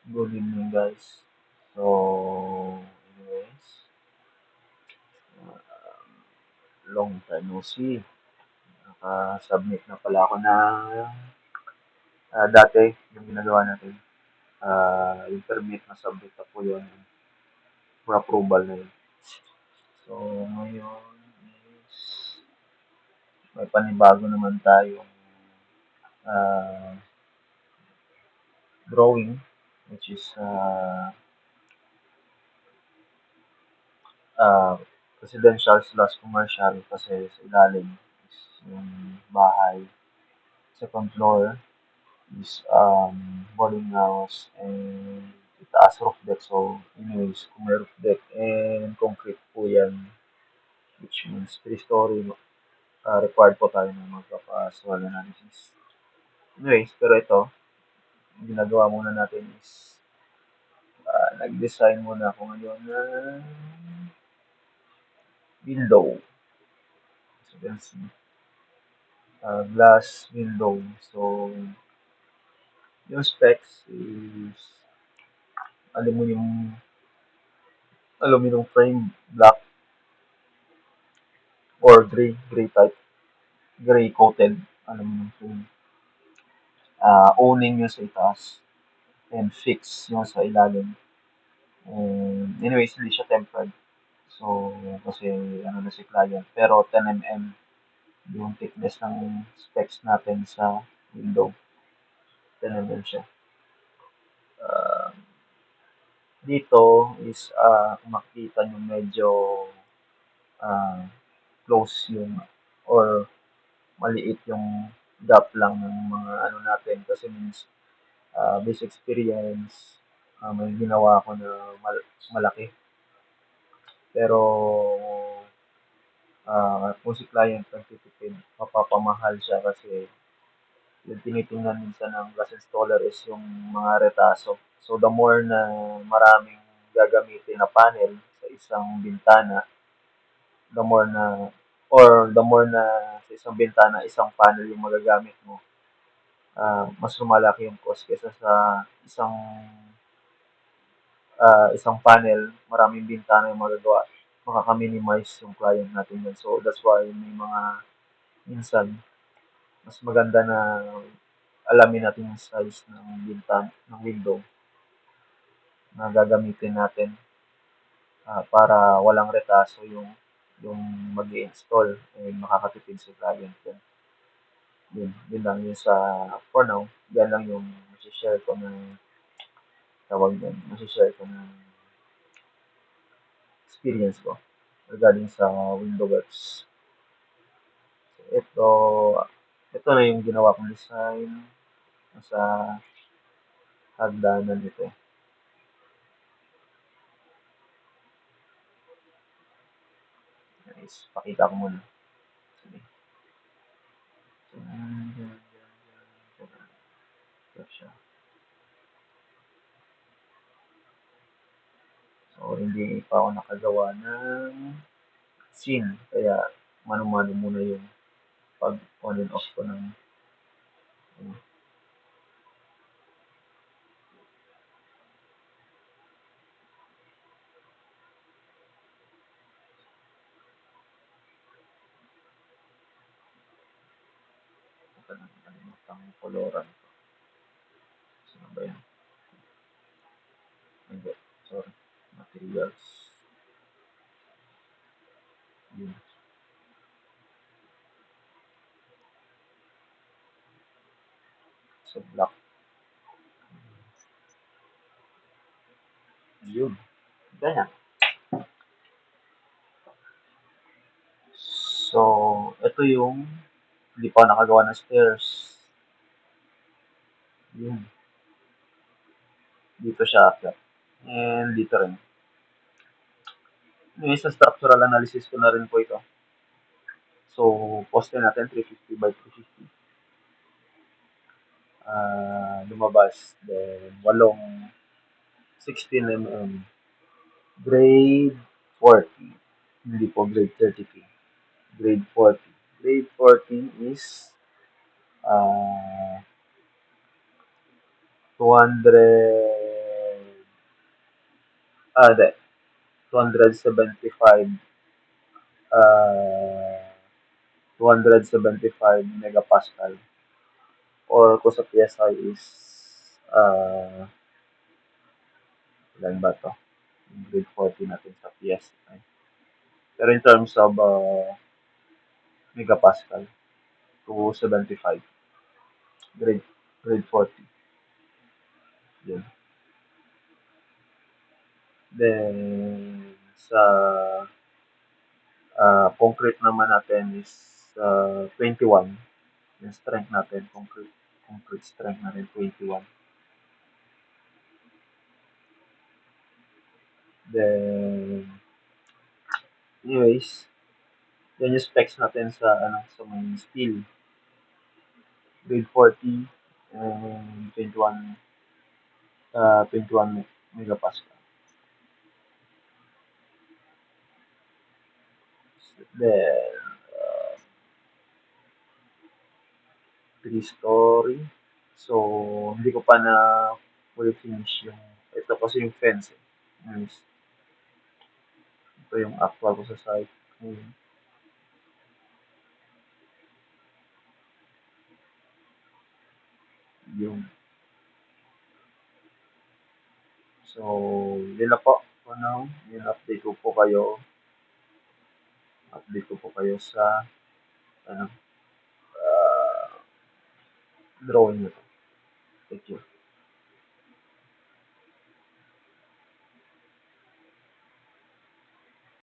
Good evening, guys. So, anyways, long time no see. Naka-submit na pala ako ng dati yung ginagawa natin. Yung permit na submit na po yun for approval na yun. So, ngayon is may panibago naman tayong uh, drawing which is uh, residential slash commercial kasi sa ilalim is yung bahay. Second floor is boarding house and itaas roof deck. So, anyways, kung may roof deck and concrete po yan, which means 3-story, required po tayo ng magpapa-soil analysis. Anyways, pero ito, ginagawa muna natin is nag-design muna ako ngayon ng window. So, you can see, glass window. So, yung specs is aluminum aluminum frame, black or gray type, gray coated aluminum frame. Owning yung sa itaas and fix yung sa ilalim. And anyways, hindi siya tempered. So, kasi ano na si client. Pero 10 mm yung thickness ng specs natin sa window. 10 mm siya. Uh, Dito is kung makikita nyo medyo uh, close yung or maliit yung gap lang ng mga ano natin kasi means base experience, may ginawa ako na malaki. Pero kung si client nagtitipid, mapapamahal siya kasi yung tinitingnan minsan ng gas installer is yung mga retaso. So the more na maraming gagamitin na panel sa isang bintana, the more na the more na sa isang bintana, isang panel yung magagamit mo, mas lumalaki yung cost kaysa sa isang panel, maraming bintana yung magagawa, makaka-minimize yung client natin yan. So, that's why may mga minsan, mas maganda na alamin natin yung size ng bintana, ng window na gagamitin natin para walang retaso yung mag install and makakatipid si client yan. Yun lang yun sa for now. Yan lang yung share ko na tawag yan. Share ko na experience ko regarding sa Windowworks. Ito, ito na yung ginawa kong design sa hagdanan nito. Guys, pakita ko muna. Sige. Ito siya. So, hindi pa ako nakagawa ng scene. Kaya, mano-mano muna yung pag on and off ko ng kalimutan koloran. Sino ba yan? Hindi. Sorry. Materials. Yun. So, black. Yun. Ganyan. So, ito yung hindi pa nakagawa ng stairs. Yun. Dito siya akyat. And dito rin. Yung sa structural analysis ko na rin po ito. So, poste natin 350 by 350. Lumabas. Then, walong 16 mm. Grade 40. Hindi po grade 32. Grade 40. Grade 40 is 200 Hindi. 275, ah, 275 megapascal. Or kung sa PSI is, ah, ilan ba to? Grade 40 natin sa PSI. Pero in terms of megapascal, 275. Grade, grade 40. Yun. Then, sa concrete naman natin is 21. Yung strength natin, concrete strength natin, 21. Then, anyways, yan yung specs natin sa, sa may steel. Grade 40, and 21 megapascal. Then, uh, 3-story. So, hindi ko pa na full finish yung, ito kasi yung fence eh. Anyways, ito yung actual ko sa site. Yung, so, yun na po. For now, yun update ko po kayo sa, ano, uh, drawing na to. Thank you.